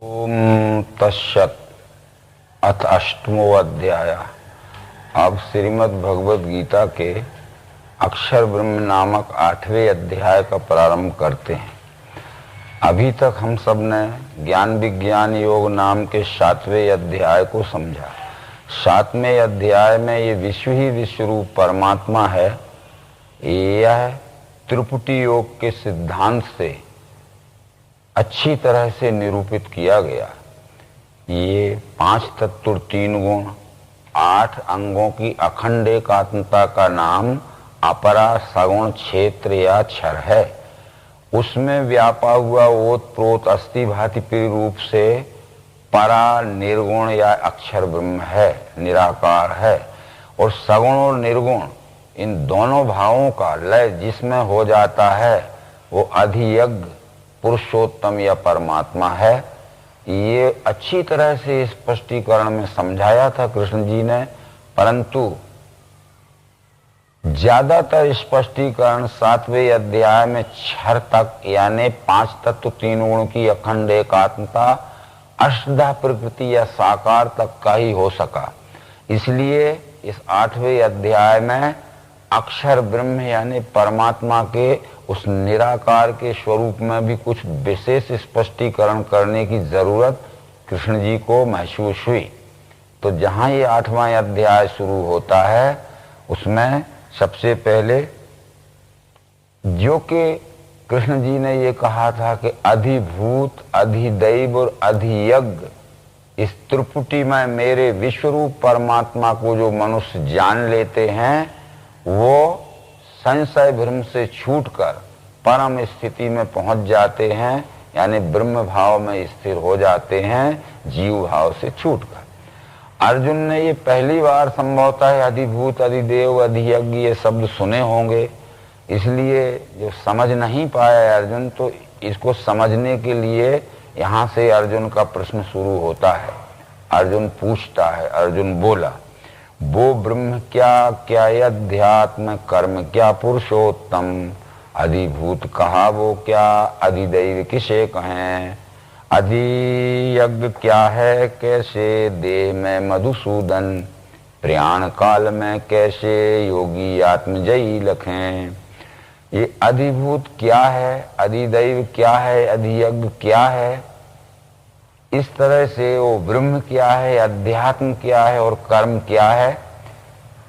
ओम तत्सत। अथ अष्टमो अध्याय। अब श्रीमद् भगवद गीता के अक्षर ब्रह्म नामक 8वें अध्याय का प्रारंभ करते हैं। अभी तक हम सब ने ज्ञान विज्ञान योग नाम के 7वें अध्याय को समझा। 7वें अध्याय में ये विश्व ही विश्व रूप परमात्मा है। यह त्रिपुटी योग के सिद्धांत से अच्छी तरह से निरूपित किया गया। ये 5 तत्व 3 गुण 8 अंगों की अखंड एकात्मता का नाम अपरा सगुण क्षेत्र या क्षर है। उसमें व्यापा हुआ ओत प्रोत अस्थि भांति रूप से परा निर्गुण या अक्षर ब्रह्म है, निराकार है। और सगुण और निर्गुण इन दोनों भावों का लय जिसमें हो जाता है वो अधियज्ञ पुरुषोत्तम या परमात्मा है। ये अच्छी तरह से स्पष्टीकरण में समझाया था कृष्ण जी ने, परंतु ज्यादातर स्पष्टीकरण 7वें अध्याय में क्षर तक यानी 5 तत्व 3 गुण की अखंड एकात्मता अष्टधा प्रकृति या साकार तक का ही हो सका। इसलिए इस 8वें अध्याय में अक्षर ब्रह्म यानी परमात्मा के उस निराकार के स्वरूप में भी कुछ विशेष स्पष्टीकरण करने की जरूरत कृष्ण जी को महसूस हुई। तो जहां ये 8वां अध्याय शुरू होता है उसमें सबसे पहले जो कि कृष्ण जी ने ये कहा था कि अधिभूत अधिदैव और अधियज्ञ इस त्रिपुटी में मेरे विश्वरूप परमात्मा को जो मनुष्य जान लेते हैं वो संशय भ्रम से छूटकर परम स्थिति में पहुंच जाते हैं, यानी ब्रह्म भाव में स्थिर हो जाते हैं जीव भाव से छूटकर। अर्जुन ने ये पहली बार संभवतः अधिभूत अधिदेव अधियज्ञ ये शब्द सुने होंगे, इसलिए जो समझ नहीं पाया अर्जुन, तो इसको समझने के लिए यहाँ से अर्जुन का प्रश्न शुरू होता है। अर्जुन पूछता है, अर्जुन बोला, वो ब्रह्म क्या, क्या अध्यात्म कर्म क्या पुरुषोत्तम, अधिभूत कहा वो क्या, अधिदैव किसे कहें, अधियज्ञ क्या है कैसे देह में मधुसूदन, प्रयाण काल में कैसे योगी आत्मजयी लखें। ये अधिभूत क्या है, अधिदैव क्या है, अधियज्ञ क्या है, इस तरह से वो ब्रह्म क्या है, अध्यात्म क्या है और कर्म क्या है,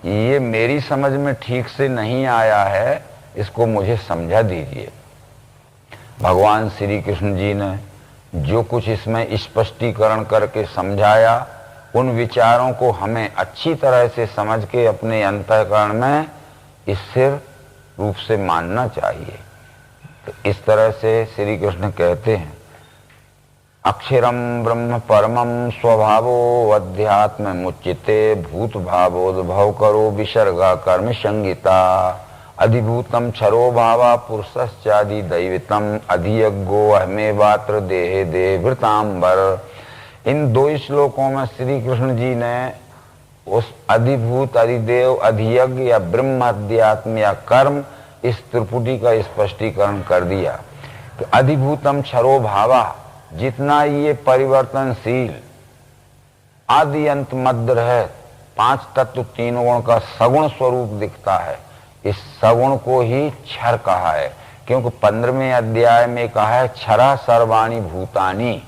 ये मेरी समझ में ठीक से नहीं आया है, इसको मुझे समझा दीजिए। भगवान श्री कृष्ण जी ने जो कुछ इसमें स्पष्टीकरण करके समझाया उन विचारों को हमें अच्छी तरह से समझ के अपने अंतःकरण में स्थिर रूप से मानना चाहिए। तो इस तरह से श्री कृष्ण कहते हैं, अक्षरम ब्रह्म परमं स्वभावो अध्यात्म मुच्यते भूत भावोद्भव करो विसर्गा कर्म संगीता, अधिभूतम क्षरो भावा पुरुषश्चादि दैवतम अधियज्ञो अहमेवात्र देहे देवृतांबर। इन 2 श्लोकों में श्री कृष्ण जी ने उस अधिभूत अधिदेव अधियज्ञ या ब्रह्म अध्यात्म या कर्म इस त्रिपुटी का स्पष्टीकरण कर दिया कि अधिभूतम क्षरो भावा, जितना ये परिवर्तनशील आदि अंत मध्य है 5 तत्व 3 गुण का सगुण स्वरूप दिखता है, इस सगुण को ही क्षर कहा है। क्योंकि 15वें अध्याय में कहा है क्षरा सर्वाणि भूतानि,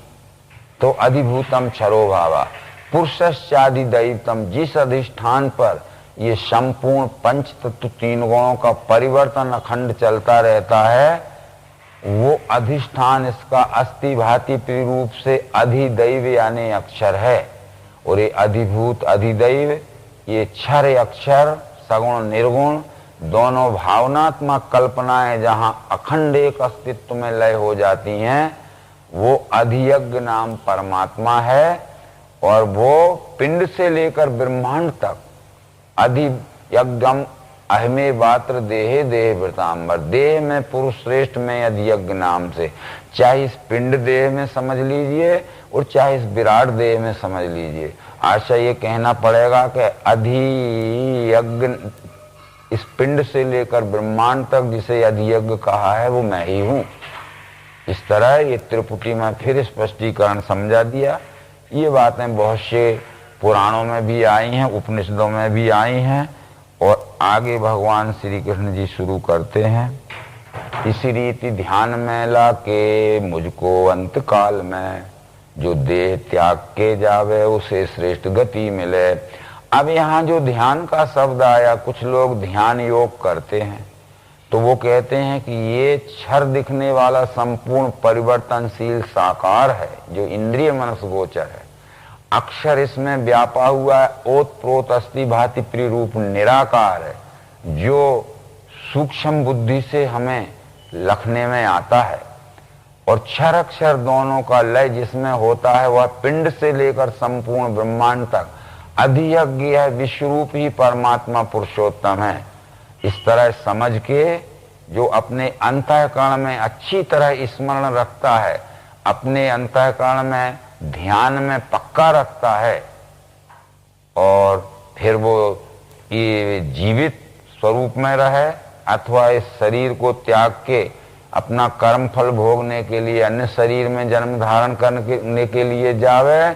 तो अधिभूतम क्षरो भावा पुरुषश्चादि दैवतम, जिस अधिष्ठान पर ये संपूर्ण 5 तत्व 3 गुणों का परिवर्तन अखंड चलता रहता है वो अधिष्ठान इसका अस्थि भांति रूप से अधिदैव यानी अक्षर है। और ये अधिभूत अधिदैव ये क्षर अक्षर सगुण निर्गुण दोनों भावनात्मक कल्पनाएं जहां अखंड एक अस्तित्व में लय हो जाती हैं वो अधियज्ञ नाम परमात्मा है। और वो पिंड से लेकर ब्रह्मांड तक अधियज्ञम अहमे वात्र देहे देह वृतांबर, देह में पुरुष श्रेष्ठ में अधियज्ञ नाम से, चाहे इस पिंड देह में समझ लीजिए और चाहे इस विराट देह में समझ लीजिए। आशा ये कहना पड़ेगा कि अधियज्ञ इस पिंड से लेकर ब्रह्मांड तक जिसे अधियज्ञ कहा है वो मैं ही हूं। इस तरह ये त्रिपुटी में फिर स्पष्टीकरण समझा दिया। ये बातें बहुत से पुराणों में भी आई हैं, उपनिषदों में भी आई हैं। और आगे भगवान श्री कृष्ण जी शुरू करते हैं, इसी रीति ध्यान में ला के मुझको अंत काल में, जो देह त्याग के जावे उसे श्रेष्ठ गति मिले। अब यहाँ जो ध्यान का शब्द आया, कुछ लोग ध्यान योग करते हैं तो वो कहते हैं कि ये क्षर दिखने वाला संपूर्ण परिवर्तनशील साकार है जो इंद्रिय मनस गोचर है। अक्षर इसमें व्यापा हुआ है, ओत प्रोत अस्थि भांति प्रिरूप निराकार है, जो सूक्ष्म बुद्धि से हमें लखने में आता है। और क्षर अक्षर दोनों का लय जिसमें होता है वह पिंड से लेकर संपूर्ण ब्रह्मांड तक अधियज्ञ है, विश्वरूप ही परमात्मा पुरुषोत्तम है। इस तरह समझ के जो अपने अंतःकरण में अच्छी तरह स्मरण रखता है, अपने अंतःकरण में ध्यान में पक्का रखता है, और फिर वो ये जीवित स्वरूप में रहे अथवा इस शरीर को त्याग के अपना कर्म फल भोगने के लिए अन्य शरीर में जन्म धारण करने के लिए जावे,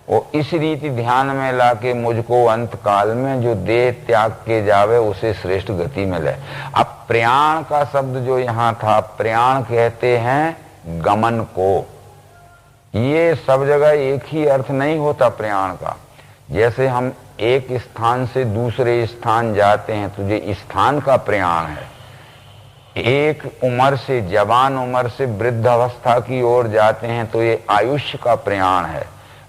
वो इस रीति ध्यान में लाके मुझको अंत काल में जो देह त्याग के जावे उसे श्रेष्ठ गति मिले। अब प्रयाण का शब्द जो यहाँ था, प्रयाण कहते हैं गमन को। ये सब जगह एक ही अर्थ नहीं होता प्रयाण का। जैसे हम एक स्थान से दूसरे स्थान जाते हैं तो ये स्थान का प्रयाण है। एक उम्र से जवान उम्र से वृद्ध अवस्था की ओर जाते हैं तो ये आयुष्य का प्रयाण है।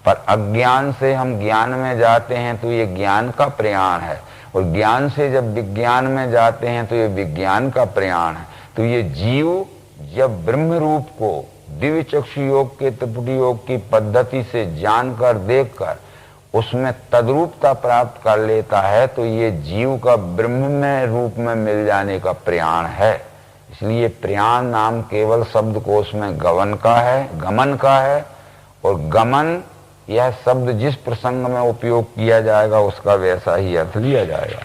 पर अज्ञान से हम ज्ञान में जाते हैं तो ये ज्ञान का प्रयाण है। और ज्ञान से जब विज्ञान में जाते हैं तो ये विज्ञान का प्रयाण है। तो ये जीव जब ब्रह्म रूप को दिव्य चक्षु योग के त्रिपुटी योग की पद्धति से जानकर देखकर उसमें तद्रूपता प्राप्त कर लेता है तो ये जीव का ब्रह्म में रूप में मिल जाने का प्रयाण है। इसलिए प्रयाण नाम केवल शब्दकोश में गमन का है। और गमन यह शब्द जिस प्रसंग में उपयोग किया जाएगा उसका वैसा ही अर्थ लिया जाएगा।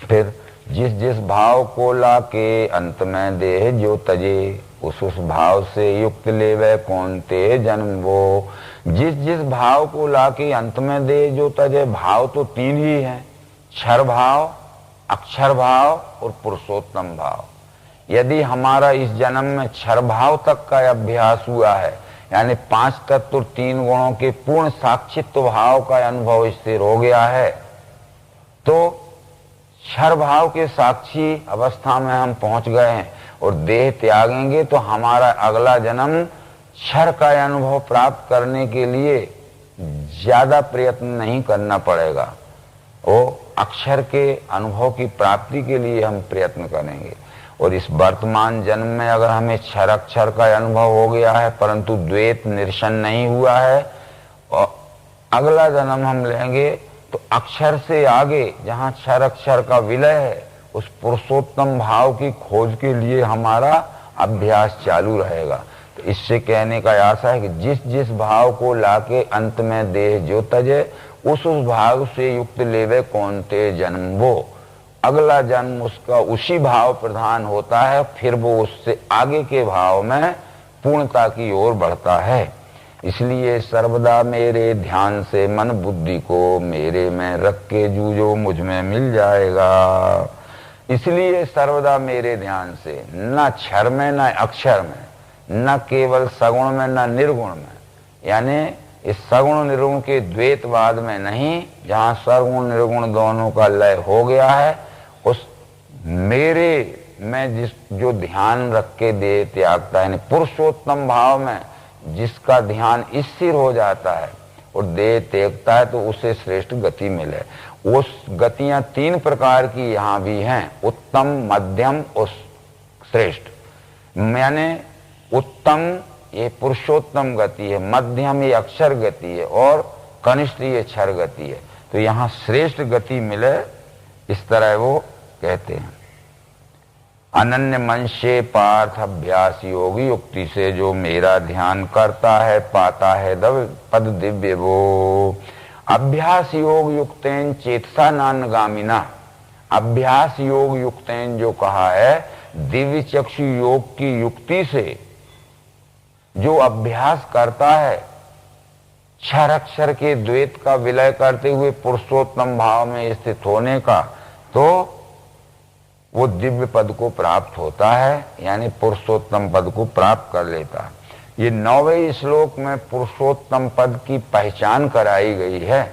फिर जिस जिस भाव को ला के अंत में देह जो तजे, उस भाव से युक्त लेवे कौन ते जन्म वो। जिस जिस भाव को ला के अंत में दे जो तजे, भाव तो तीन ही हैं, क्षर भाव, अक्षर भाव और पुरुषोत्तम भाव। यदि हमारा इस जन्म में क्षर भाव तक का अभ्यास हुआ है, यानी पांच तत्व तीन गुणों के पूर्ण साक्षित्व भाव का अनुभव स्थिर हो गया है, तो क्षर भाव के साक्षी अवस्था में हम पहुंच गए हैं और देह त्यागेंगे तो हमारा अगला जन्म क्षर का अनुभव प्राप्त करने के लिए ज्यादा प्रयत्न नहीं करना पड़ेगा। वो अक्षर के अनुभव की प्राप्ति के लिए हम प्रयत्न करेंगे। और इस वर्तमान जन्म में अगर हमें क्षर अक्षर का अनुभव हो गया है परंतु द्वैत निरसन नहीं हुआ है, और अगला जन्म हम लेंगे तो अक्षर से आगे जहाँ क्षर अक्षर का विलय है उस पुरुषोत्तम भाव की खोज के लिए हमारा अभ्यास चालू रहेगा। तो इससे कहने का आशा है कि जिस जिस भाव को लाके अंत में देह जो तजे, उस भाव से युक्त लेवे कौन ते जन्म वो। अगला जन्म उसका उसी भाव प्रधान होता है, फिर वो उससे आगे के भाव में पूर्णता की ओर बढ़ता है। इसलिए सर्वदा मेरे ध्यान से मन बुद्धि को मेरे में रख के जूझो मुझ में मिल जाएगा। इसलिए सर्वदा मेरे ध्यान से, न क्षर में न अक्षर में, न केवल सगुण में न निर्गुण में, यानी इस सगुण निर्गुण के द्वैतवाद में नहीं, जहाँ सगुण निर्गुण दोनों का लय हो गया है, उस मेरे में जिस जो ध्यान रख के दे त्यागता है, यानी पुरुषोत्तम भाव में जिसका ध्यान स्थिर हो जाता है और देह त्यागता है, तो उसे श्रेष्ठ गति मिले। उस गतियां तीन प्रकार की यहाँ भी हैं, उत्तम, मध्यम और श्रेष्ठ। यानी उत्तम ये पुरुषोत्तम गति है, मध्यम ये अक्षर गति है और कनिष्ठ ये क्षर गति है। तो यहाँ श्रेष्ठ गति मिले, इस तरह वो कहते हैं। अनन्य मन से पार्थ अभ्यास योगी युक्ति से जो मेरा ध्यान करता है पाता है पद दिव्य वो। अभ्यास योग युक्तेन चेतसा नान्यगामिना। अभ्यास योग युक्तेन जो कहा है, दिव्य चक्षु योग की युक्ति से जो अभ्यास करता है क्षर अक्षर के द्वैत का विलय करते हुए पुरुषोत्तम भाव में स्थित होने का, तो वो दिव्य पद को प्राप्त होता है, यानी पुरुषोत्तम पद को प्राप्त कर लेता है। ये 9वें श्लोक में पुरुषोत्तम पद की पहचान कराई गई है।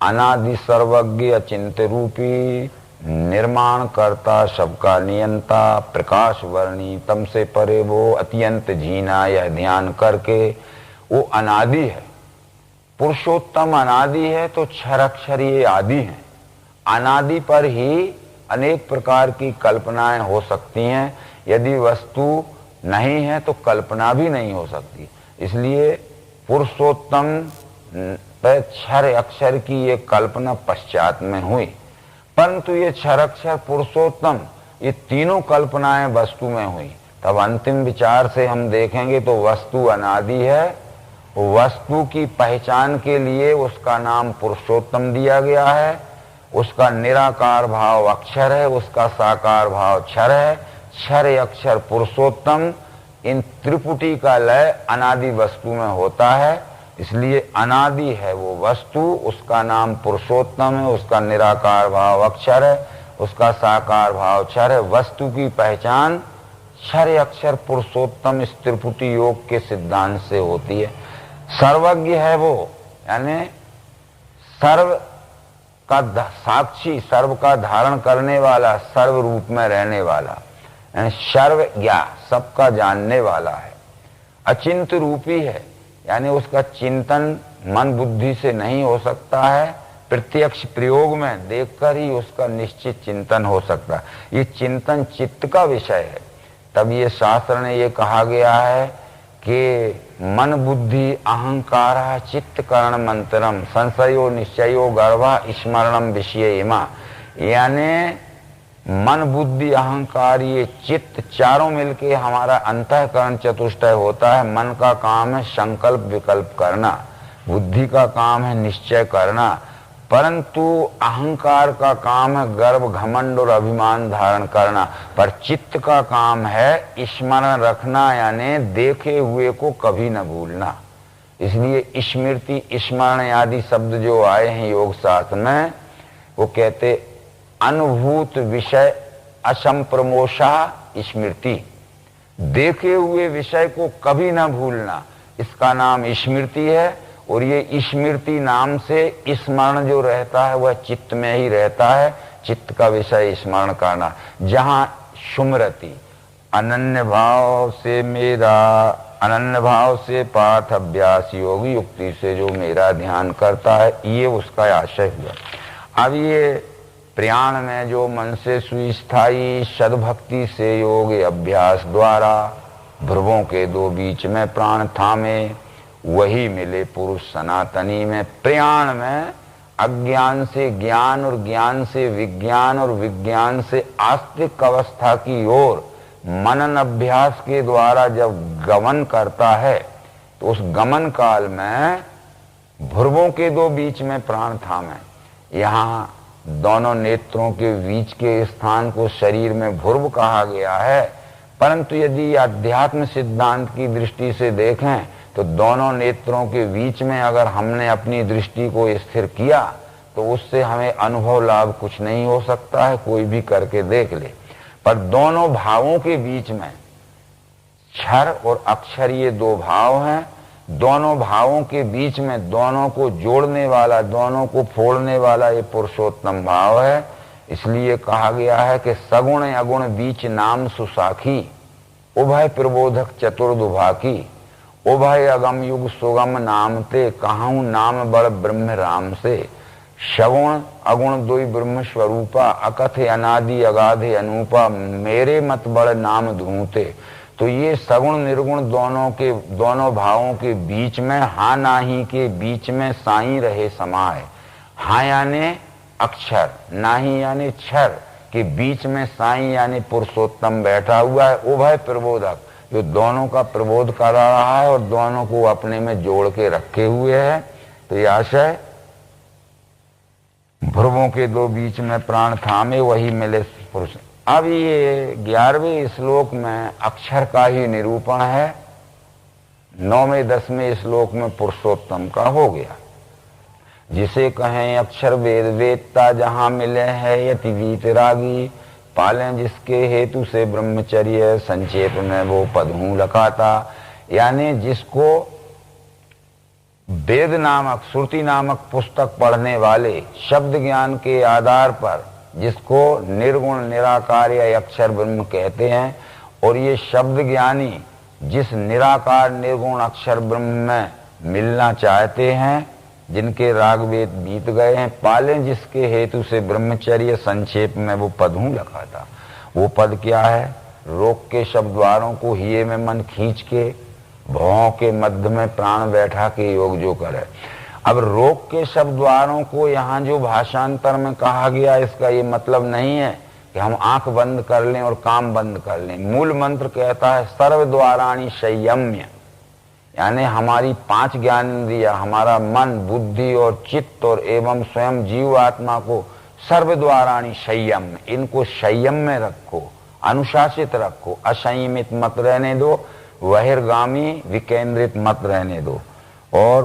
अनादि सर्वज्ञ अचिंत्य रूपी, निर्माण करता सबका नियंता, प्रकाश वर्णी तम से परे वो, अत्यंत जीना यह ध्यान करके। वो अनादि है, पुरुषोत्तम अनादि है, तो क्षर अक्षर ये आदि है। अनादि पर ही अनेक प्रकार की कल्पनाएं हो सकती हैं। यदि वस्तु नहीं है तो कल्पना भी नहीं हो सकती। इसलिए पुरुषोत्तम पर क्षर अक्षर की ये कल्पना पश्चात में हुई, परंतु ये क्षर अक्षर पुरुषोत्तम ये तीनों कल्पनाएं वस्तु में हुई। तब अंतिम विचार से हम देखेंगे तो वस्तु अनादि है, वस्तु की पहचान के लिए उसका नाम पुरुषोत्तम दिया गया है। उसका निराकार भाव अक्षर है, उसका साकार भाव क्षर है। क्षर अक्षर पुरुषोत्तम, इन त्रिपुटी का लय अनादि वस्तु में होता है। इसलिए अनादि है वो वस्तु, उसका नाम पुरुषोत्तम है, उसका निराकार भाव अक्षर है, उसका साकार भाव क्षर है। वस्तु की पहचान क्षर अक्षर पुरुषोत्तम इस त्रिपुटी योग के सिद्धांत से होती है। सर्वज्ञ है वो, यानी सर्व का साक्षी, सर्व का धारण करने वाला, सर्व रूप में रहने वाला, यानी सर्वज्ञा सबका जानने वाला है। अचिंत रूपी है, यानी उसका चिंतन मन बुद्धि से नहीं हो सकता है, प्रत्यक्ष प्रयोग में देखकर ही उसका निश्चित चिंतन हो सकता है। ये चिंतन चित्त का विषय है। तब ये शास्त्र ने ये कहा गया है कि मन बुद्धि अहंकार चित्त करण मंत्रम संशयो निश्चयो गर्भा स्मरणम विषय इमा, यानी मन बुद्धि अहंकार ये चित्त चारों मिलके हमारा अंतःकरण चतुष्टय होता है। मन का काम है संकल्प विकल्प करना, बुद्धि का काम है निश्चय करना, परंतु अहंकार का काम है गर्व घमंड और अभिमान धारण करना। पर चित्त का काम है स्मरण रखना, यानी देखे हुए को कभी न भूलना। इसलिए स्मृति स्मरण आदि शब्द जो आए हैं योग शास्त्र में, वो कहते अनुभूत विषय असंप्रमोषा स्मृति, देखे हुए विषय को कभी न भूलना, इसका नाम स्मृति है। और ये स्मृति नाम से स्मरण जो रहता है वह चित्त में ही रहता है। चित्त का विषय स्मरण करना, जहां सुमरति अनन्य भाव से मेरा, अनन्य भाव से पाठ अभ्यास योगी युक्ति से जो मेरा ध्यान करता है, ये उसका आशय हुआ। अब ये प्रयाण में जो मन से सुस्थायी सद्भक्ति से योग अभ्यास द्वारा भ्रुवों के दो बीच में प्राण थामे, वही मिले पुरुष सनातनी में। प्रयाण में अज्ञान से ज्ञान और ज्ञान से विज्ञान और विज्ञान से आस्तिक अवस्था की ओर मनन अभ्यास के द्वारा जब गमन करता है, तो उस गमन काल में भ्रुवों के दो बीच में प्राण थामे। यहाँ दोनों नेत्रों के बीच के स्थान को शरीर में भ्रुव कहा गया है, परंतु यदि अध्यात्म सिद्धांत की दृष्टि से देखें तो दोनों नेत्रों के बीच में अगर हमने अपनी दृष्टि को स्थिर किया तो उससे हमें अनुभव लाभ कुछ नहीं हो सकता है, कोई भी करके देख ले। पर दोनों भावों के बीच में क्षर और अक्षर ये दो भाव हैं, दोनों भावों के बीच में दोनों को जोड़ने वाला, दोनों को फोड़ने वाला ये पुरुषोत्तम भाव है। इसलिए कहा गया है कि सगुण अगुण बीच नाम सुसाखी, उभय प्रबोधक चतुर्दुभाकी, उभय अगम युग सुगम नाम ते, कहूँ नाम बड़ ब्रह्म राम से। सगुण अगुण दुई ब्रह्म स्वरूपा, अकथ अनादि अगाधे अनूपा, मेरे मत बड़ नाम धूते। तो ये सगुण निर्गुण दोनों भावों के बीच में, हा नाही के बीच में साई रहे समाये। हा यानी अक्षर, नाही यानी क्षर के बीच में साई यानी पुरुषोत्तम बैठा हुआ है। उभय प्रबोधक, जो दोनों का प्रबोध कर रहा है और दोनों को अपने में जोड़ के रखे हुए है। तो ये आशय भ्रुवों के दो बीच में प्राण थामे, वही मिले पुरुष। अब ये 11वें श्लोक में अक्षर का ही निरूपण है 9वें 10वें श्लोक में पुरुषोत्तम का हो गया। जिसे कहें अक्षर वेद वेदता जहां मिले है यति वीतरागी, पालें जिसके हेतु से ब्रह्मचर्य, संक्षेप में वो पद हूं लखाता। यानी जिसको वेद नामक श्रुति नामक पुस्तक पढ़ने वाले शब्द ज्ञान के आधार पर जिसको निर्गुण निराकार या अक्षर ब्रह्म कहते हैं, और ये शब्द ज्ञानी जिस निराकार निर्गुण अक्षर ब्रह्म में मिलना चाहते हैं, जिनके राग वेद बीत गए हैं, पालें जिसके हेतु से ब्रह्मचर्य, संक्षेप में वो पद हूं लखा था। वो पद क्या है? रोक के शब्द द्वारों को हिये में मन खींच के, भौं के मध्य में प्राण बैठा के योग जो करे। अब रोक के शब्द द्वारों को यहाँ जो भाषांतर में कहा गया, इसका ये मतलब नहीं है कि हम आंख बंद कर लें और काम बंद कर लें। मूल मंत्र कहता है सर्व द्वाराणि संयम्य, यानी हमारी 5 ज्ञानेंद्रिया, हमारा मन, बुद्धि और चित्त और एवं स्वयं जीव आत्मा को सर्व द्वाराणि संयम, इनको संयम में रखो, अनुशासित रखो, असंयमित मत रहने दो, बहिर्गामी विकेंद्रित मत रहने दो। और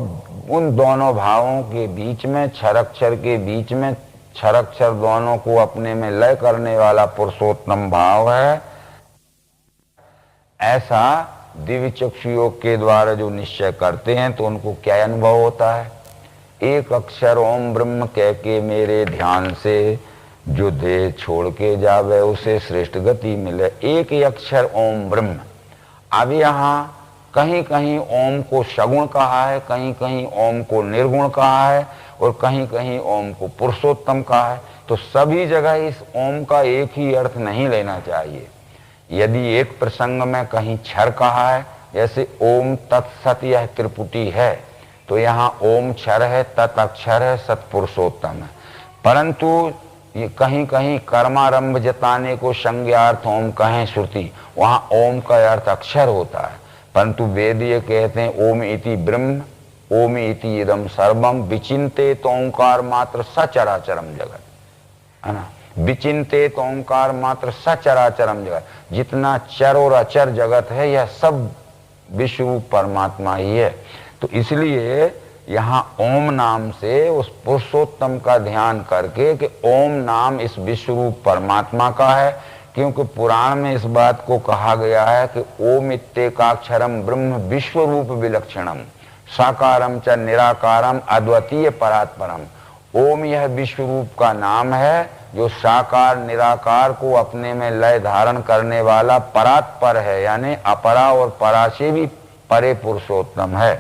उन दोनों भावों के बीच में, क्षरक्षर के बीच में, क्षरक्षर दोनों को अपने में लय करने वाला पुरुषोत्तम भाव है। ऐसा दिव्य चक्षु योग के द्वारा जो निश्चय करते हैं तो उनको क्या अनुभव होता है? एक अक्षर ओम ब्रह्म कह के मेरे ध्यान से जो देह छोड़ के जावे उसे श्रेष्ठ गति मिले। एक ही अक्षर ओम ब्रह्म। अब यहाँ कहीं कहीं ओम को सगुण कहा है, कहीं कहीं ओम को निर्गुण कहा है, और कहीं कहीं ओम को पुरुषोत्तम कहा है। तो सभी जगह इस ओम का एक ही अर्थ नहीं लेना चाहिए। यदि एक प्रसंग में कहीं क्षर कहा है, जैसे ओम तत्सत यह त्रिपुटी है, तो यहाँ ओम क्षर है, तत् अक्षर है, सत पुरुषोत्तम है। परंतु ये कहीं कहीं कर्मारंभ जताने को संज्ञार्थ ओम कहें श्रुति, वहां ओम का अर्थ अक्षर होता है। परंतु वेद ये कहते हैं ओम इति ब्रह्म, ओम इति इदम सर्वम, विचिंतेत ओंकार मात्र सचराचरम जगत, है ना। विचिंतेत ओंकार मात्र सचराचरम जगत, जितना चर और अचर जगत है यह सब विश्वरूप परमात्मा ही है। तो इसलिए यहाँ ओम नाम से उस पुरुषोत्तम का ध्यान करके कि ओम नाम इस विश्वरूप परमात्मा का है, क्योंकि पुराण में इस बात को कहा गया है कि ओम इत्येकाक्षरम ब्रह्म विश्वरूप विलक्षणम साकारम च निराकारम अद्वितीय परात्परम। ओम यह विश्वरूप का नाम है जो साकार निराकार को अपने में लय धारण करने वाला परात्पर है, यानी अपरा और परा से भी परे पुरुषोत्तम है।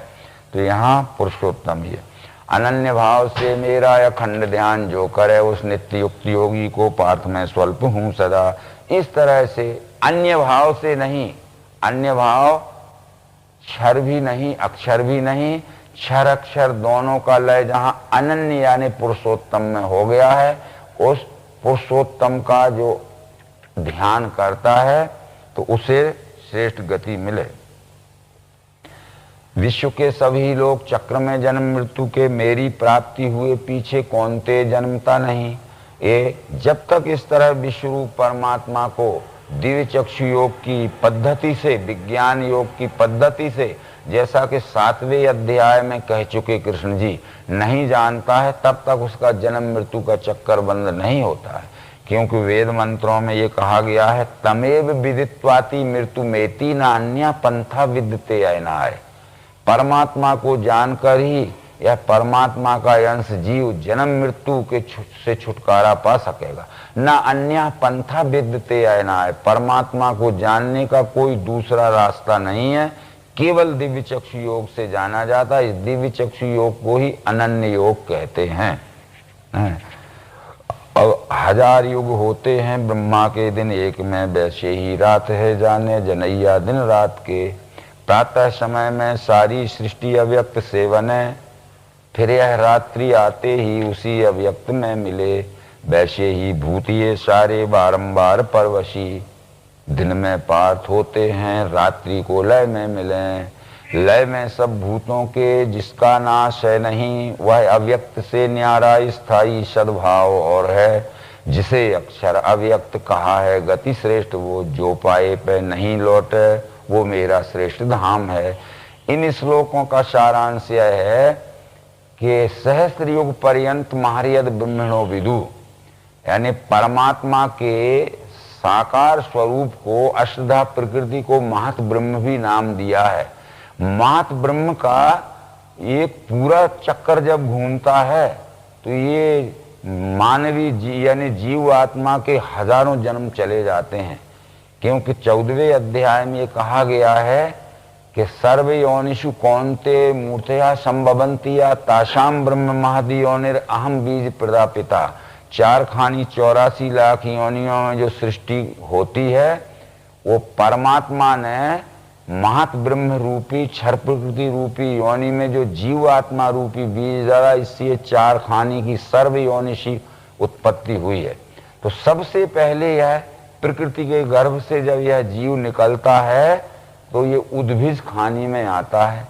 तो यहाँ पुरुषोत्तम ही है। अनन्य भाव से मेरा अखंड ध्यान जो करे उस नित्य युक्त योगी को पार्थ में स्वल्प हूँ सदा। इस तरह से अन्य भाव से नहीं, अन्य भाव क्षर भी नहीं अक्षर भी नहीं, क्षर अक्षर दोनों का लय जहाँ अनन्य यानी पुरुषोत्तम में हो गया है, उस पुरुषोत्तम का जो ध्यान करता है तो उसे श्रेष्ठ गति मिले। विश्व के सभी लोग चक्र में जन्म मृत्यु के मेरी प्राप्ति हुए पीछे कौनते जन्मता नहीं। ये जब तक इस तरह विश्वरूप परमात्मा को दिव्य चक्षु योग की पद्धति से, विज्ञान योग की पद्धति से, जैसा कि 7वें अध्याय में कह चुके कृष्ण जी, नहीं जानता है, तब तक उसका जन्म मृत्यु का चक्कर बंद नहीं होता है। क्योंकि वेद मंत्रों में ये कहा गया है तमेव विदित्वाति मृत्यु मेति नान्या पंथा विद्यते अयनाय। परमात्मा को जानकर ही यह परमात्मा का अंश जीव जन्म मृत्यु के से छुटकारा पा सकेगा, न अन्य पंथा विद्यते अयनाय। परमात्मा को जानने का कोई दूसरा रास्ता नहीं है, केवल दिव्य चक्षु योग से जाना जाता है। इस दिव्य चक्षु योग को ही अनन्य योग कहते हैं। अब 1000 युग होते हैं ब्रह्मा के दिन एक में, वैसे ही रात है जाने जनैया दिन रात के। प्रातः समय में सारी सृष्टि अव्यक्त से बने, फिर यह रात्रि आते ही उसी अव्यक्त में मिले। वैसे ही भूत ये सारे बारंबार परवशी, दिन में पार्थ होते हैं रात्रि को लय में मिले। लय में सब भूतों के जिसका नाश है नहीं, वह अव्यक्त से न्यारा स्थायी सद्भाव और है। जिसे अक्षर अव्यक्त कहा है गति श्रेष्ठ, वो जो पाए पे नहीं लौटे, वो मेरा श्रेष्ठ धाम है। इन श्लोकों का सारांश यह है कि सहस्त्र युग पर्यंत महर्यद ब्रह्मणो विदु, यानी परमात्मा के साकार स्वरूप को, अष्टधा प्रकृति को महत ब्रह्म भी नाम दिया है। महत ब्रह्म का एक पूरा चक्कर जब घूमता है तो ये मानवी यानी जीव आत्मा के हजारों जन्म चले जाते हैं, क्योंकि 14वें अध्याय में ये कहा गया है कि सर्व योनिषु कौन्ते मूर्तया संभवन्ति या तासाम ब्रह्म महदि योनिर अहम बीज प्रदापिता। 4 खानी 84 लाख योनियों में जो सृष्टि होती है वो परमात्मा ने महत ब्रह्म रूपी क्षर प्रकृति रूपी योनि में जो जीव आत्मा रूपी बीज डाला, इससे 4 खानी की सर्व योनिषी उत्पत्ति हुई है। तो सबसे पहले यह प्रकृति के गर्भ से जब यह जीव निकलता है तो ये उद्भिज खानी में आता है।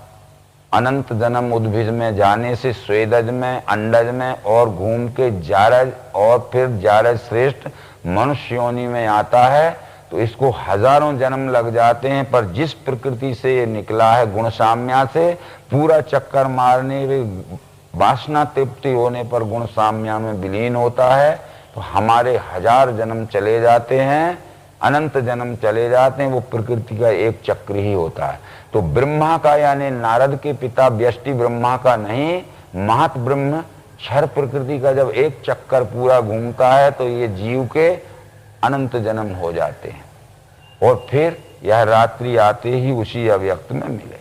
अनंत जन्म उद्भिज में जाने से स्वेदज में, अंडज में और घूम के जारज और फिर जारज श्रेष्ठ मनुष्य योनि में आता है। तो इसको हजारों जन्म लग जाते हैं, पर जिस प्रकृति से ये निकला है गुण साम्या से, पूरा चक्कर मारने वे वासना तृप्ति होने पर गुण साम्या में विलीन होता है। तो हमारे 1000 जन्म चले जाते हैं, अनंत जन्म चले जाते हैं, वो प्रकृति का एक चक्र ही होता है। तो ब्रह्मा का यानी नारद के पिता व्यष्टि ब्रह्मा का नहीं, महत ब्रह्म क्षर प्रकृति का जब एक चक्कर पूरा घूमता है तो ये जीव के अनंत जन्म हो जाते हैं और फिर यह रात्रि आते ही उसी अव्यक्त में मिले,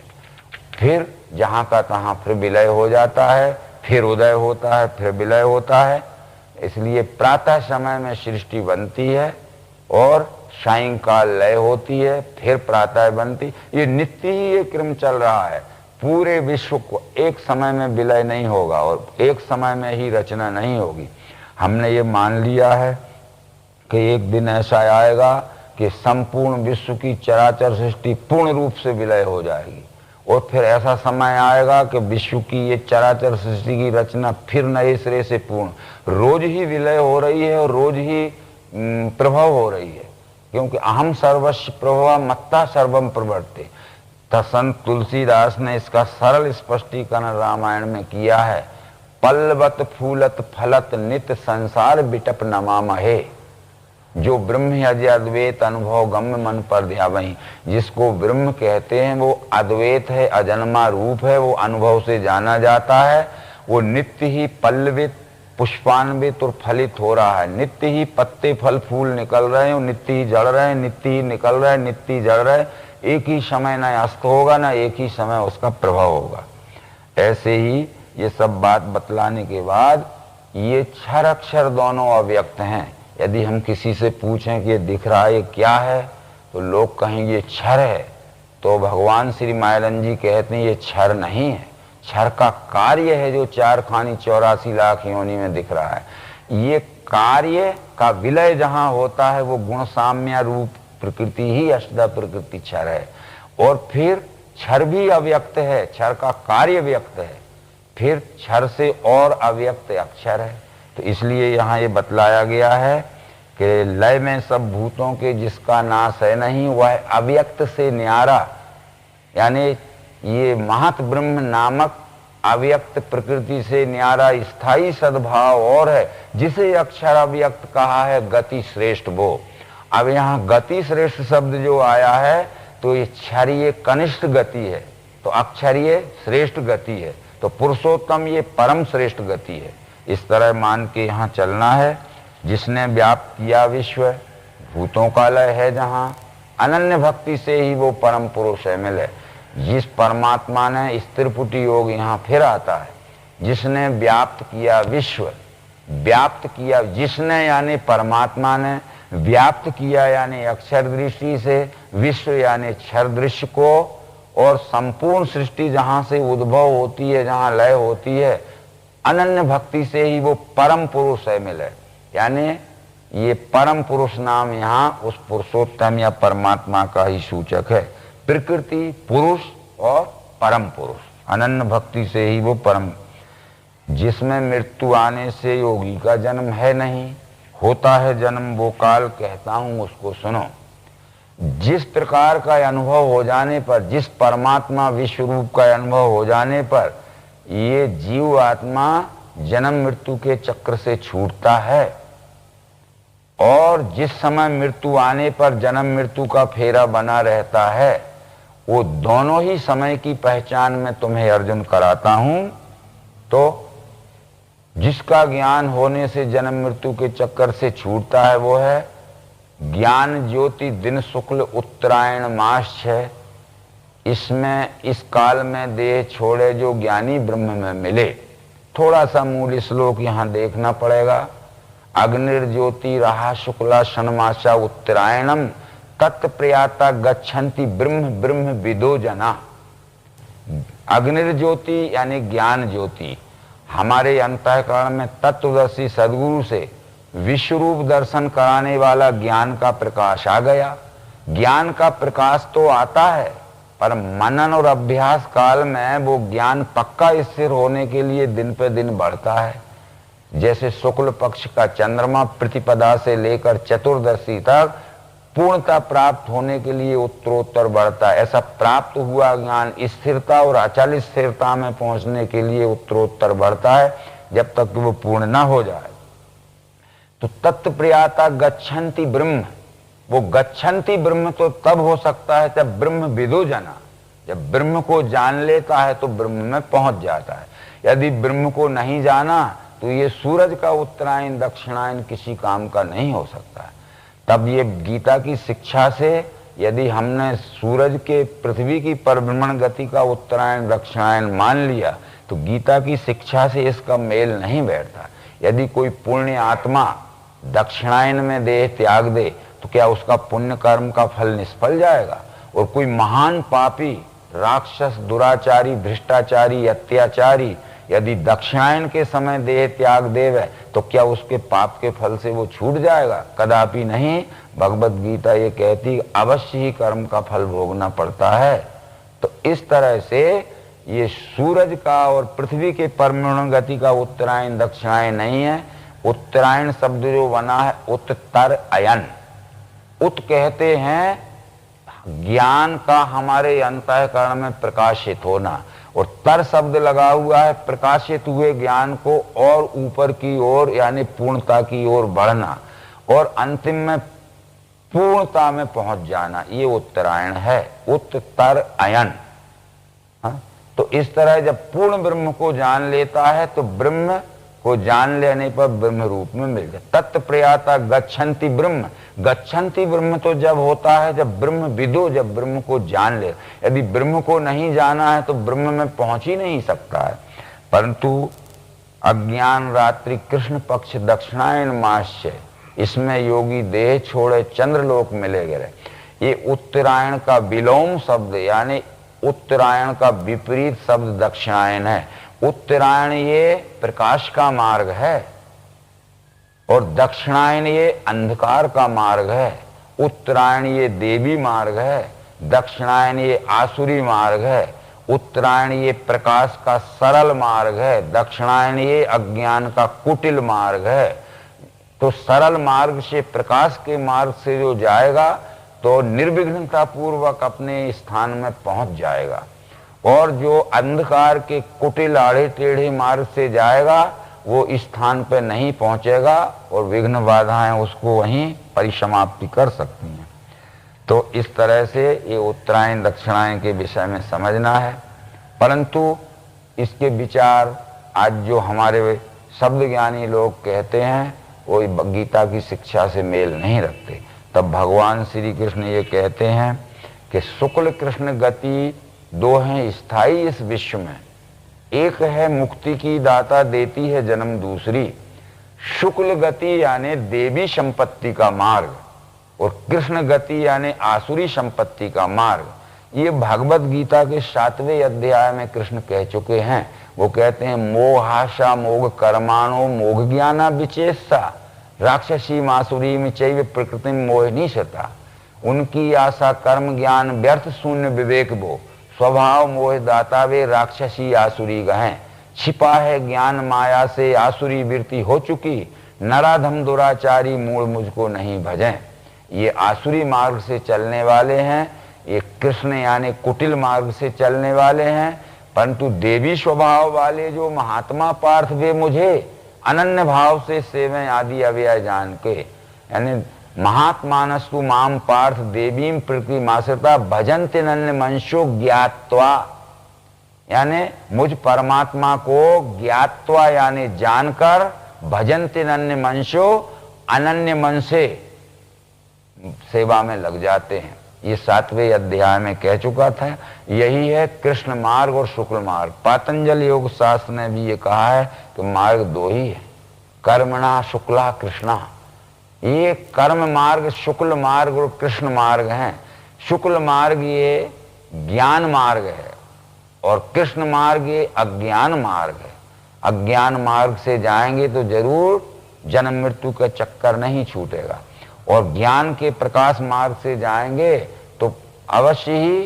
फिर जहां का तहां फिर विलय हो जाता है, फिर उदय होता है, फिर विलय होता है। इसलिए प्रातः समय में सृष्टि बनती है और सायंकाल लय होती है, फिर प्रातः बनती। ये नित्य ही ये क्रम चल रहा है। पूरे विश्व को एक समय में विलय नहीं होगा और एक समय में ही रचना नहीं होगी। हमने ये मान लिया है कि एक दिन ऐसा आएगा कि संपूर्ण विश्व की चराचर सृष्टि पूर्ण रूप से विलय हो जाएगी और फिर ऐसा समय आएगा कि विश्व की ये चराचर सृष्टि की रचना फिर नए सिरे से पूर्ण, रोज ही विलय हो रही है और रोज ही प्रभव हो रही है, क्योंकि अहम सर्वस्व प्रभव मत्ता सर्वम प्रवर्ते। संत तुलसीदास ने इसका सरल स्पष्टीकरण रामायण में किया है। पल्लवत फूलत फलत नित संसार बिटप नमामहे, जो ब्रह्म अद्वैत अनुभव गम्य मन पर ध्यावहीं। जिसको ब्रह्म कहते हैं वो अद्वैत है, अजन्मा रूप है, वो अनुभव से जाना जाता है। वो नित्य ही पल्लवित पुष्पान्वित और फलित हो रहा है, नित्य ही पत्ते फल फूल निकल रहे हैं, नित्य ही जड़ रहे हैं, नित्य ही निकल रहे हैं, नित्य ही जड़ रहे हैं। एक ही समय न अस्त होगा न एक ही समय उसका प्रभाव होगा। ऐसे ही ये सब बात बतलाने के बाद ये क्षर अक्षर दोनों अव्यक्त हैं। यदि हम किसी से पूछें कि ये दिख रहा है ये क्या है, तो लोग कहेंगे ये क्षर है, तो भगवान श्री मायरन जी कहते हैं ये क्षर नहीं है, क्षर का कार्य है जो 4 खानी 84 लाख योनि में दिख रहा है। ये कार्य का विलय जहां होता है वो गुण साम्य रूप प्रकृति ही अष्टधा प्रकृति क्षर है। और फिर क्षर भी अव्यक्त है, क्षर का कार्य व्यक्त है, फिर क्षर से और अव्यक्त अक्षर है। तो इसलिए यहाँ ये बतलाया गया है कि लय में सब भूतों के जिसका नाश है नहीं, वह अव्यक्त से न्यारा, यानी ये महत ब्रह्म नामक अव्यक्त प्रकृति से न्यारा स्थायी सद्भाव और है, जिसे अक्षर अव्यक्त कहा है गति श्रेष्ठ वो। अब यहाँ गति श्रेष्ठ शब्द जो आया है तो ये क्षरीय कनिष्ठ गति है, तो अक्षरीय श्रेष्ठ गति है, तो पुरुषोत्तम ये परम श्रेष्ठ गति है। इस तरह मान के यहाँ चलना है। जिसने व्याप्त किया विश्व, भूतों का लय है जहाँ, अनन्य भक्ति से ही वो परम पुरुष है मिले। जिस परमात्मा ने स्त्रीपुटी योग यहाँ फिर आता है, जिसने व्याप्त किया विश्व, व्याप्त किया जिसने यानी परमात्मा ने, व्याप्त किया यानी अक्षर दृष्टि से, विश्व यानी क्षर दृश्य को, और संपूर्ण सृष्टि जहां से उद्भव होती है, जहां लय होती है, अनन्य भक्ति से ही वो परम पुरुष है मिले। यानी ये परम पुरुष नाम यहाँ उस पुरुषोत्तम या परमात्मा का ही सूचक है। प्रकृति, पुरुष और परम पुरुष, अनन्य भक्ति से ही वो परम, जिसमें मृत्यु आने से योगी का जन्म है नहीं, होता है जन्म वो काल, कहता हूं उसको सुनो। जिस प्रकार का अनुभव हो जाने पर, जिस परमात्मा विश्व रूप का अनुभव हो जाने पर ये जीव आत्मा जन्म मृत्यु के चक्र से छूटता है, और जिस समय मृत्यु आने पर जन्म मृत्यु का फेरा बना रहता है, वो दोनों ही समय की पहचान मैं तुम्हें अर्जुन कराता हूं। तो जिसका ज्ञान होने से जन्म मृत्यु के चक्कर से छूटता है वो है ज्ञान ज्योति दिन शुक्ल उत्तरायण मास है। इसमें इस काल में देह छोड़े जो ज्ञानी ब्रह्म में मिले। थोड़ा सा मूल श्लोक यहां देखना पड़ेगा। अग्निर्ज्योति रहा शुक्ला षण्मासा उत्तरायणम तत्प्रयाता गच्छन्ति ब्रह्म ब्रह्म विदो जना। अग्निर्ज्योति यानी ज्ञान ज्योति, हमारे अंतःकरण में तत्वदर्शी सदगुरु से विश्वरूप दर्शन कराने वाला ज्ञान का प्रकाश आ गया। ज्ञान का प्रकाश तो आता है, पर मनन और अभ्यास काल में वो ज्ञान पक्का स्थिर होने के लिए दिन पे दिन बढ़ता है। जैसे शुक्ल पक्ष का चंद्रमा प्रतिपदा से लेकर चतुर्दशी तक पूर्णता प्राप्त होने के लिए उत्तरोत्तर बढ़ता है, ऐसा प्राप्त हुआ ज्ञान स्थिरता और अचल स्थिरता में पहुंचने के लिए उत्तरोत्तर बढ़ता है, जब तक कि वो पूर्ण न हो जाए। तो तत्प्रियाता गच्छन्ति ब्रह्म, वो गच्छन्ति ब्रह्म तो तब हो सकता है जब ब्रह्म विदो जना, जब ब्रह्म को जान लेता है तो ब्रह्म में पहुंच जाता है। यदि ब्रह्म को नहीं जाना तो ये सूरज का उत्तरायण दक्षिणायन किसी काम का नहीं हो सकता है। तब ये गीता की शिक्षा से यदि हमने सूरज के पृथ्वी की परिभ्रमण गति का उत्तरायण दक्षिणायन मान लिया तो गीता की शिक्षा से इसका मेल नहीं बैठता। यदि कोई पुण्य आत्मा दक्षिणायन में देह त्याग दे तो क्या उसका पुण्य कर्म का फल निष्फल जाएगा? और कोई महान पापी राक्षस दुराचारी भ्रष्टाचारी अत्याचारी यदि दक्षिणायन के समय देह त्याग देवे तो क्या उसके पाप के फल से वो छूट जाएगा? कदापि नहीं। भगवत गीता ये कहती अवश्य ही कर्म का फल भोगना पड़ता है। तो इस तरह से ये सूरज का और पृथ्वी के परिभ्रमण गति का उत्तरायण दक्षिणायन नहीं है। उत्तरायण शब्द जो बना है उत्तर अयन, उत कहते हैं ज्ञान का हमारे अंतःकरण में प्रकाशित होना, और तर शब्द लगा हुआ है प्रकाशित हुए ज्ञान को और ऊपर की ओर यानी पूर्णता की ओर बढ़ना और अंतिम में पूर्णता में पहुंच जाना, ये उत्तरायण है, उत्तर अयन। तो इस तरह जब पूर्ण ब्रह्म को जान लेता है तो ब्रह्म को जान लेने पर ब्रह्म रूप में मिल जाए। तत्प्रयाता गच्छन्ति ब्रह्म, गच्छन्ति ब्रह्म तो जब होता है जब ब्रह्म विदो, जब ब्रह्म को जान ले। यदि ब्रह्म को नहीं जाना है तो ब्रह्म में पहुंच ही नहीं सकता है। परंतु अज्ञान रात्रि कृष्ण पक्ष दक्षिणायन मास्य, इसमें योगी देह छोड़े चंद्रलोक मिले गए। ये उत्तरायण का विलोम शब्द यानी उत्तरायण का विपरीत शब्द दक्षिणायन है। उत्तरायण ये प्रकाश का मार्ग है और दक्षिणायन ये अंधकार का मार्ग है। उत्तरायण ये देवी मार्ग है, दक्षिणायन ये आसुरी मार्ग है। उत्तरायण ये प्रकाश का सरल मार्ग है, दक्षिणायन ये अज्ञान का कुटिल मार्ग है। तो सरल मार्ग से प्रकाश के मार्ग से जो जाएगा तो निर्विघ्नता पूर्वक अपने स्थान में पहुंच जाएगा, और जो अंधकार के कुटिल आड़े टेढ़े मार्ग से जाएगा वो स्थान पर नहीं पहुंचेगा और विघ्न बाधाएं उसको वहीं परिसमाप्ति कर सकती हैं। तो इस तरह से ये उत्तरायण दक्षिणायन के विषय में समझना है। परंतु इसके विचार आज जो हमारे शब्द ज्ञानी लोग कहते हैं वो गीता की शिक्षा से मेल नहीं रखते। तब भगवान श्री कृष्ण ये कहते हैं कि शुक्ल कृष्ण गति दो हैं स्थायी इस विश्व में, एक है मुक्ति की दाता देती है जन्म दूसरी। शुक्ल गति यानी देवी संपत्ति का मार्ग और कृष्ण गति यानी आसुरी संपत्ति का मार्ग। ये भगवत गीता के 7वें अध्याय में कृष्ण कह चुके हैं। वो कहते हैं मोहाशा मोघ कर्माणो मोघ ज्ञाना विचेषा राक्षसी मासुरी में चैव प्रकृति मोहिनी सता। उनकी आशा कर्म ज्ञान व्यर्थ शून्य विवेक वो स्वभाव मोह दाता वे राक्षसी आसुरी गहें। छिपा है ज्ञान माया से आसुरी वृत्ति हो चुकी, नराधम दुराचारी मूल मुझको नहीं भजें। ये आसुरी मार्ग से चलने वाले हैं, ये कृष्ण यानी कुटिल मार्ग से चलने वाले हैं। परंतु देवी स्वभाव वाले जो महात्मा पार्थ, वे मुझे अनन्य भाव से सेवें आदि अव्यय जान के, यानी महात्मानस्तु माम पार्थ देवीं प्रकृतिमाश्रिता भजन्ते नन्य मंशो ज्ञात्वा, यानी मुझ परमात्मा को ज्ञात्वा यानी जानकर, भजन्ते नन्य मंशो अनन्य मन से सेवा में लग जाते हैं। ये 7वें अध्याय में कह चुका था। यही है कृष्ण मार्ग और शुक्ल मार्ग। पातंजल योग शास्त्र ने भी ये कहा है कि मार्ग दो ही है, कर्मणा शुक्ला कृष्णा। ये कर्म मार्ग शुक्ल मार्ग और कृष्ण मार्ग हैं। शुक्ल मार्ग ये ज्ञान मार्ग है और कृष्ण मार्ग ये अज्ञान मार्ग है। अज्ञान मार्ग से जाएंगे तो जरूर जन्म मृत्यु का चक्कर नहीं छूटेगा, और ज्ञान के प्रकाश मार्ग से जाएंगे तो अवश्य ही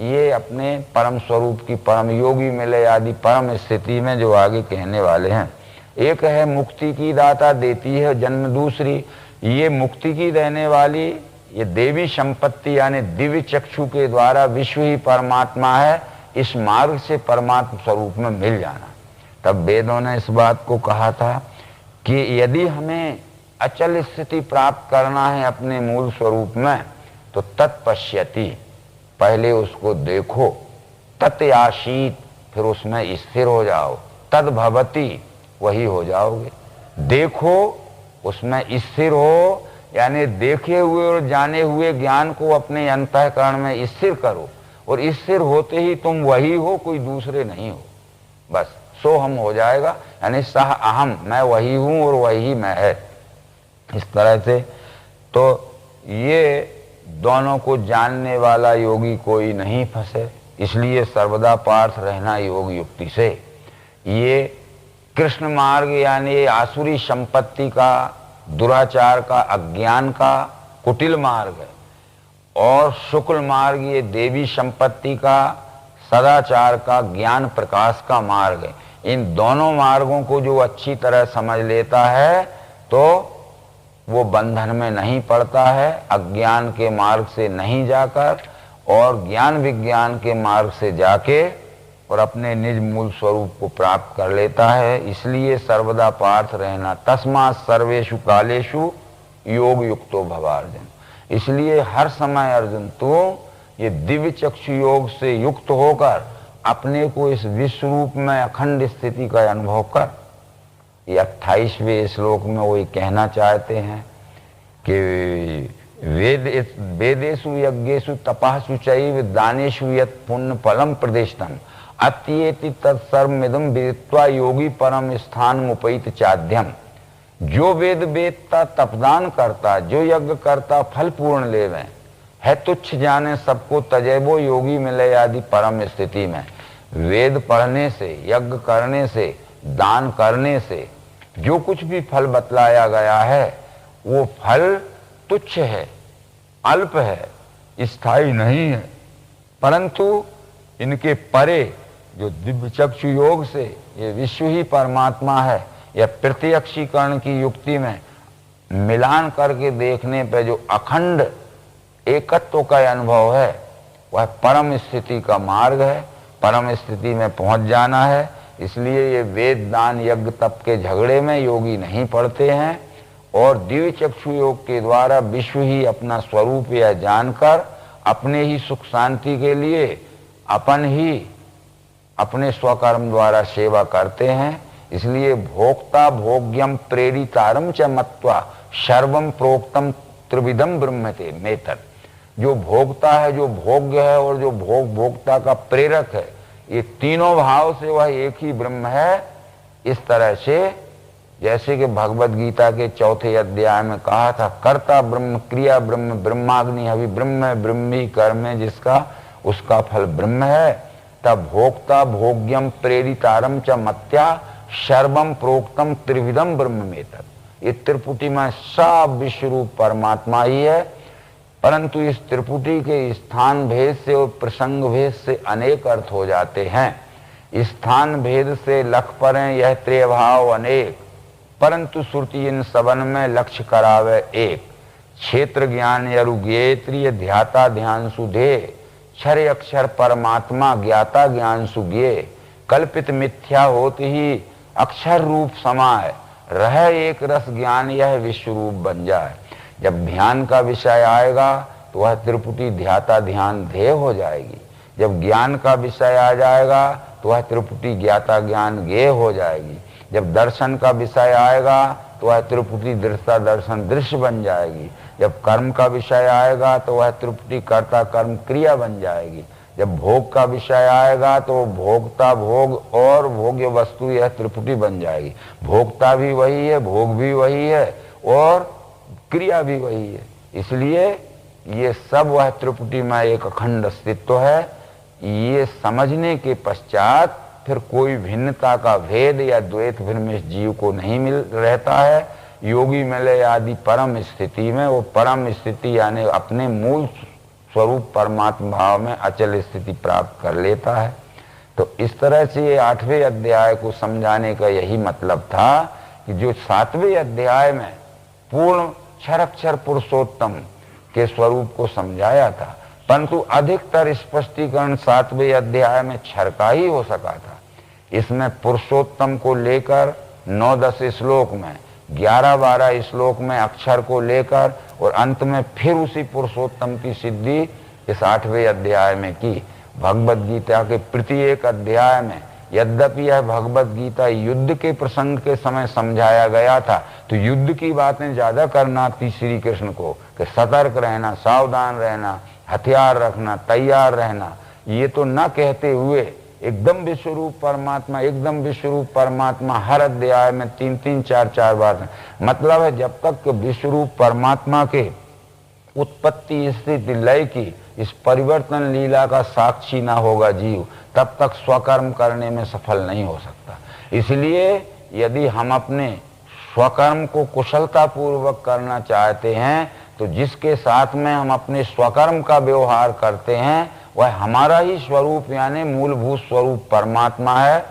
ये अपने परम स्वरूप की, परम योगी मिले आदि परम स्थिति में, जो आगे कहने वाले हैं। एक है मुक्ति की दाता, देती है जन्म दूसरी। ये मुक्ति की देने वाली ये देवी संपत्ति यानी दिव्य चक्षु के द्वारा विश्व ही परमात्मा है। इस मार्ग से परमात्मा स्वरूप में मिल जाना। तब वेदों ने इस बात को कहा था कि यदि हमें अचल स्थिति प्राप्त करना है अपने मूल स्वरूप में, तो तत्पश्यति, पहले उसको देखो, तत्याशीत, फिर उसमें स्थिर हो जाओ, तद्भवति, वही हो जाओगे। देखो, उसमें स्थिर हो, यानी देखे हुए और जाने हुए ज्ञान को अपने अंतःकरण में स्थिर करो, और स्थिर होते ही तुम वही हो, कोई दूसरे नहीं हो। बस सो हम हो जाएगा, यानी सह अहम, मैं वही हूं और वही मैं है। इस तरह से तो ये दोनों को जानने वाला योगी कोई नहीं फंसे, इसलिए सर्वदा पार्थ रहना योग युक्ति से। ये कृष्ण मार्ग यानी आसुरी संपत्ति का, दुराचार का, अज्ञान का कुटिल मार्ग है, और शुक्ल मार्ग ये देवी संपत्ति का, सदाचार का, ज्ञान प्रकाश का मार्ग है। इन दोनों मार्गों को जो अच्छी तरह समझ लेता है तो वो बंधन में नहीं पड़ता है, अज्ञान के मार्ग से नहीं जाकर और ज्ञान विज्ञान के मार्ग से जाके और अपने निज मूल स्वरूप को प्राप्त कर लेता है। इसलिए सर्वदा पार्थ रहना, तस्मात् सर्वेषु कालेषु योग युक्तो भवार्जुन। इसलिए हर समय अर्जुन तू ये दिव्य चक्षु योग से युक्त होकर अपने को इस विश्व रूप में अखंड स्थिति का अनुभव कर। ये 28वें श्लोक में वही कहना चाहते हैं कि वेदेषु यज्ञेषु तपःसु चैव दानेषु यत् पुण्य फलम प्रदिष्टम अत्येति तत्सर्वमिदं विदित्वा योगी परम स्थान उपैति चाध्यम। जो वेद वेदता तपदान करता, जो यज्ञ करता फल पूर्ण लेवे, है तुच्छ जाने सबको तजेबो योगी मिले आदि परम स्थिति में। वेद पढ़ने से, यज्ञ करने से, दान करने से जो कुछ भी फल बतलाया गया है वो फल तुच्छ है, अल्प है, स्थायी नहीं है। परंतु इनके परे जो दिव्य चक्षु योग से ये विश्व ही परमात्मा है, या प्रत्यक्षीकरण की युक्ति में मिलान करके देखने पे जो अखंड एकत्व का अनुभव है, वह परम स्थिति का मार्ग है। परम स्थिति में पहुंच जाना है। इसलिए ये वेद दान यज्ञ तप के झगड़े में योगी नहीं पड़ते हैं, और दिव्य चक्षु योग के द्वारा विश्व ही अपना स्वरूप यह जानकर अपने ही सुख शांति के लिए अपन ही अपने स्वकर्म द्वारा सेवा करते हैं। इसलिए भोक्ता भोग्यम प्रेरितारम च मत्वा सर्वम प्रोक्तम त्रिविधम ब्रह्मते मेतत्। जो भोगता है, जो भोग्य है और जो भोक्ता का प्रेरक है, ये तीनों भाव से वह एक ही ब्रह्म है। इस तरह से जैसे कि भगवत गीता के 4थे अध्याय में कहा था, कर्ता ब्रह्म, क्रिया ब्रह्म, ब्रह्माग्नि हवि ब्रह्म, ब्रह्मी कर्म है जिसका उसका फल ब्रह्म है। तब भोक्ता भोग्यम प्रेरितारम च मत्या सर्वम प्रोक्तम त्रिविधम ब्रह्म मेतत्। ये त्रिपुटी में सब विश्व रूप परमात्मा ही है, परंतु इस त्रिपुटी के स्थान भेद से और प्रसंग भेद से अनेक अर्थ हो जाते हैं। स्थान भेद से लख परें यह त्रिभाव अनेक, परंतु श्रुति इन सबन में लक्ष्य करावे एक। क्षेत्र ज्ञान यरुज्ञेत्रिय ध्याता ध्यान सुधे, क्षर अक्षर परमात्मा ज्ञाता ज्ञान सुज्ञे, कल्पित मिथ्या होत ही अक्षर रूप समाय, रह एक रस ज्ञान यह विश्व रूप बन जाए। जब ध्यान का विषय आएगा तो वह त्रिपुटी ध्याता ध्यान ध्येय हो जाएगी। जब ज्ञान का विषय आ जाएगा तो वह त्रिपुटी ज्ञाता ज्ञान ज्ञेय हो जाएगी। जब दर्शन का विषय आएगा तो वह त्रिपुटी दृष्टा दर्शन दृश्य बन जाएगी। जब कर्म का विषय आएगा तो वह त्रिपुटी कर्ता कर्म क्रिया बन जाएगी। जब भोग का विषय आएगा तो भोक्ता भोग और भोग्य वस्तु यह त्रिपुटी बन जाएगी। भोक्ता भी वही है, भोग भी वही है और क्रिया भी वही है। इसलिए ये सब वह त्रिपुटी में एक अखंड अस्तित्व है। ये समझने के पश्चात फिर कोई भिन्नता का भेद या द्वैत भिन्न इस जीव को नहीं मिल रहता है। योगी मिले आदि परम स्थिति में वो परम स्थिति यानी अपने मूल स्वरूप परमात्मा भाव में अचल स्थिति प्राप्त कर लेता है। तो इस तरह से ये 8वें अध्याय को समझाने का यही मतलब था कि जो 7वें अध्याय में पूर्ण क्षर पुरुषोत्तम के स्वरूप को समझाया था, परंतु अधिकतर स्पष्टीकरण 7वें अध्याय में क्षर का ही हो सका था। इसमें पुरुषोत्तम को लेकर 9-10 श्लोक में, 11-12 श्लोक में अक्षर को लेकर और अंत में फिर उसी पुरुषोत्तम की सिद्धि इस 8वें अध्याय में की। भगवद गीता के प्रत्येक अध्याय में यद्यपि यह भगवद गीता युद्ध के प्रसंग के समय समझाया गया था, तो युद्ध की बातें ज्यादा करना थी श्री कृष्ण को कि सतर्क रहना, सावधान रहना, हथियार रखना, तैयार रहना। ये तो न कहते हुए एकदम विश्वरूप परमात्मा, एकदम विश्वरूप परमात्मा हर अध्याय में 3-3, 4-4 बार। मतलब है जब तक विश्वरूप परमात्मा के उत्पत्ति स्थिति लय की इस परिवर्तन लीला का साक्षी ना होगा जीव, तब तक स्वकर्म करने में सफल नहीं हो सकता। इसलिए यदि हम अपने स्वकर्म को कुशलता पूर्वक करना चाहते हैं तो जिसके साथ में हम अपने स्वकर्म का व्यवहार करते हैं वह हमारा ही स्वरूप यानी मूलभूत स्वरूप परमात्मा है।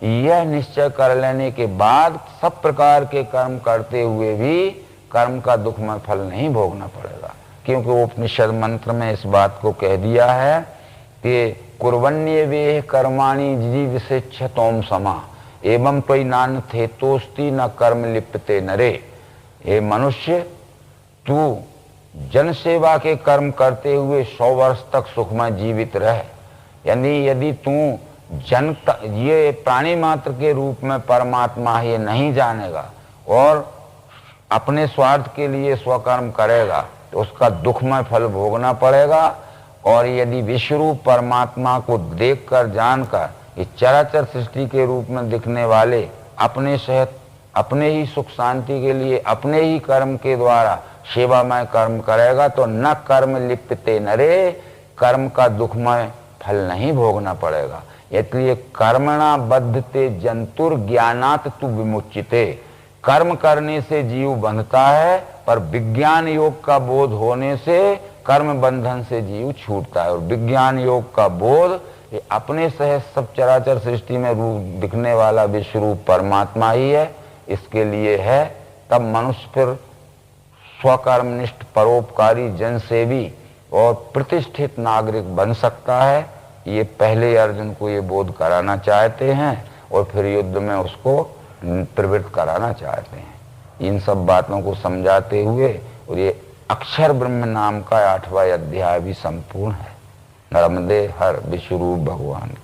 यह निश्चय कर लेने के बाद सब प्रकार के कर्म करते हुए भी कर्म का दुखमय फल नहीं भोगना पड़ेगा, क्योंकि उपनिषद मंत्र में इस बात को कह दिया है कि कुर्वन्ये वे कर्माणि जीव से क्षतोम समा एवं त्वयि नान थे तोस्ती न कर्म लिप्यते नरे। ये मनुष्य तू जन सेवा के कर्म करते हुए 100 वर्ष तक सुखमय जीवित रह। यानी यदि तू ये प्राणी मात्र के रूप में परमात्मा ये नहीं जानेगा और अपने स्वार्थ के लिए स्वकर्म करेगा तो उसका दुखमय फल भोगना पड़ेगा। और यदि विश्वरूप परमात्मा को देखकर जानकर इस चराचर सृष्टि के रूप में दिखने वाले अपने सहित अपने ही सुख शांति के लिए अपने ही कर्म के द्वारा सेवामय कर्म करेगा तो न कर्म लिप्यते नरे, कर्म का दुखमय फल नहीं भोगना पड़ेगा। इसलिए कर्मणा बद्धते जंतुर ज्ञानात तु विमुच्यते। कर्म करने से जीव बंधता है पर विज्ञान योग का बोध होने से कर्म बंधन से जीव छूटता है। और विज्ञान योग का बोध ये अपने सहित सब चराचर सृष्टि में रूप दिखने वाला विश्वरूप परमात्मा ही है, इसके लिए है। तब मनुष्य फिर स्वकर्मनिष्ठ परोपकारी जनसेवी और प्रतिष्ठित नागरिक बन सकता है। ये पहले अर्जुन को ये बोध कराना चाहते हैं और फिर युद्ध में उसको प्रवृत्त कराना चाहते हैं। इन सब बातों को समझाते हुए और ये अक्षर ब्रह्म नाम का 8वां अध्याय भी संपूर्ण है। नर्मदे हर विश्वरूप भगवान।